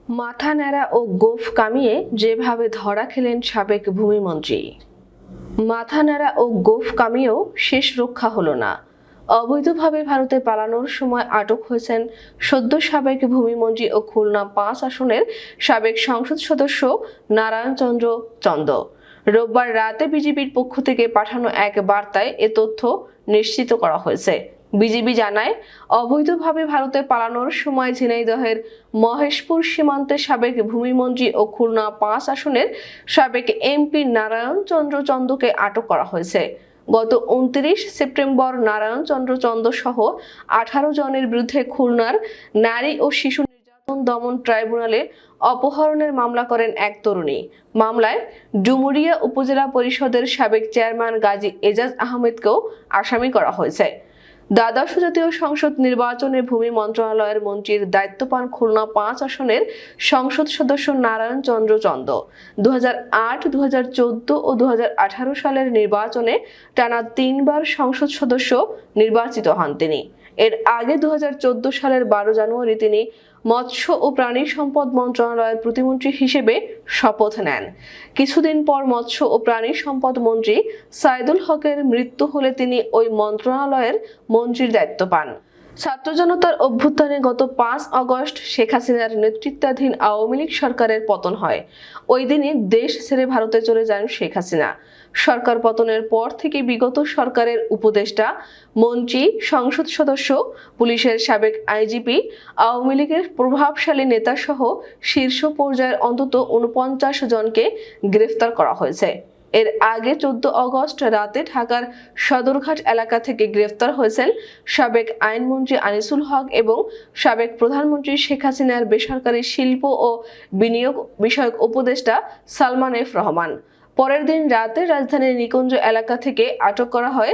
মাথা ন্যাড়া ও গোঁফ কামিয়ে যেভাবে ধরা খেলেন সাবেক ভূমিমন্ত্রী। মাথা ন্যাড়া ও গোঁফ কামিয়েও শেষ রক্ষা হলো না। অবৈধভাবে ভারতে পালানোর সময় আটক হয়েছেন সদ্য সাবেক ভূমিমন্ত্রী ও খুলনা ৫ আসনের সাবেক সংসদ সদস্য নারায়ণ চন্দ্র চন্দ। রোববার রাতে বিজেপির পক্ষ থেকে পাঠানো এক বার্তায় এ তথ্য নিশ্চিত করা হয়েছে। বিজেপি জানায়, অবৈধভাবে ভারতে পালানোর সময় ঝিনাইদহের মহেশপুর সীমান্তে সাবেক ভূমিমন্ত্রী ও খুলনা ৫ আসনের সাবেক এমপি নারায়ণ চন্দ্র চন্দকে আটক করা হয়েছে। গত ২৯ সেপ্টেম্বর নারায়ণ চন্দ্র চন্দ সহ ১৮ জনের বিরুদ্ধে খুলনার নারী ও শিশু নির্যাতন দমন ট্রাইব্যুনালে অপহরণের মামলা করেন এক তরুণী। মামলায় ডুমুরিয়া উপজেলা পরিষদের সাবেক চেয়ারম্যান গাজী এজাজ আহমেদকেও আসামি করা হয়েছে। দ্বাদশ জাতীয় সংসদ নির্বাচনে ভূমি মন্ত্রণালয়ের মন্ত্রীর দায়িত্ব পান খুলনা ৫ আসনের সংসদ সদস্য নারায়ণ চন্দ্র চন্দ। ২০০৮, ২০১৪ ও ২০১৮ সালের নির্বাচনে টানা ৩ বার সংসদ সদস্য নির্বাচিত হন তিনি। এর আগে ২০১৪ সালের ১২ জানুয়ারি তিনি মৎস্য ও প্রাণী সম্পদ মন্ত্রণালয়ের প্রতিমন্ত্রী হিসেবে শপথ নেন। কিছুদিন পর মৎস্য ও প্রাণী সম্পদ মন্ত্রী সাইদুল হকের মৃত্যু হলে তিনি ওই মন্ত্রণালয়ের মন্ত্রীর দায়িত্ব পান। ছাত্র জনতার অভ্যুত্থানে গত ৫ আগস্ট শেখ হাসিনার নেতৃত্বাধীন আওয়ামী লীগ সরকারের পতন হয়। ওই দিনই দেশ ছেড়ে ভারতে চলে যান শেখ হাসিনা। সরকার পতনের পর থেকে বিগত সরকারের উপদেষ্টা, মন্ত্রী, সংসদ সদস্য, পুলিশের সাবেক আইজিপি, আওয়ামী লীগের প্রভাবশালী নেতাসহ শীর্ষ পর্যায়ের অন্তত ৪৯ জনকে গ্রেফতার করা হয়েছে। এর আগে ১৪ আগস্ট রাতে ঢাকার সদরঘাট এলাকা থেকে গ্রেফতার হয়েছেন সাবেক আইনমন্ত্রী আনিসুল হক এবং সাবেক প্রধানমন্ত্রী শেখ হাসিনার বেসরকারি শিল্প ও বিনিয়োগ বিষয়ক উপদেষ্টা সালমান এফ রহমান। পরের দিন রাতে রাজধানীর নিকুঞ্জ এলাকা থেকে আটক করা হয়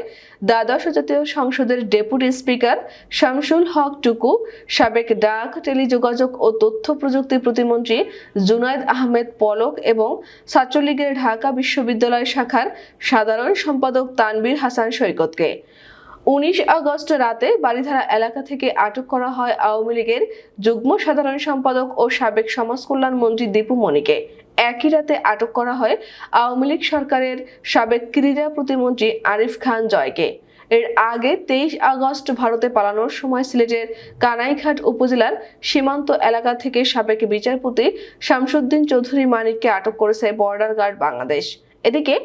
দ্বাদশ জাতীয় সংসদের ডেপুটি স্পিকার শামসুল হক টুকু, সাবেক ডাক, টেলিযোগাযোগ ও তথ্য প্রযুক্তি প্রতিমন্ত্রী জুনায়েদ আহমেদ পলক এবং ছাত্রলীগের ঢাকা বিশ্ববিদ্যালয় শাখার সাধারণ সম্পাদক তানভীর হাসান সৈকতকে। ১৯ আগস্ট রাতে বারিধারা এলাকা থেকে আটক করা হয় আওয়ামী লীগের যুগ্ম সাধারণ সম্পাদক ও সাবেক সমাজ কল্যাণ মন্ত্রী দীপু মনিকে। একই রাতে আটক করা হয় আওয়ামী লীগ সরকারের সাবেক ক্রীড়া প্রতিমন্ত্রী আরিফ খান জয়কে। এর আগে ২৩ আগস্ট ভারতে পালানোর সময় সিলেটের কানাইঘাট উপজেলার সীমান্ত এলাকা থেকে সাবেক বিচারপতি শামসুদ্দিন চৌধুরী মানিককে আটক করেছে বর্ডার গার্ড বাংলাদেশ। এদিকে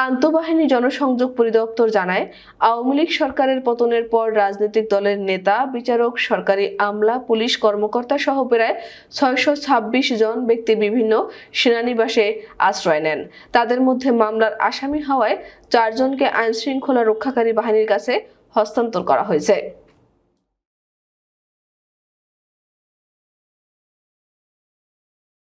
আন্তঃবাহিনী জনসংযোগ পরিদপ্তর জানায়, আওয়ামী লীগ সরকারের পতনের পর রাজনৈতিক দলের নেতা, বিচারক, সরকারি আমলা, পুলিশ কর্মকর্তা সহ প্রায় ৬২৬ জন ব্যক্তি বিভিন্ন সেনানিবাসে আশ্রয় নেন। তাদের মধ্যে মামলার আসামি হওয়ায় ৪ জনকে আইনশৃঙ্খলা রক্ষাকারী বাহিনীর কাছে হস্তান্তর করা হয়েছে।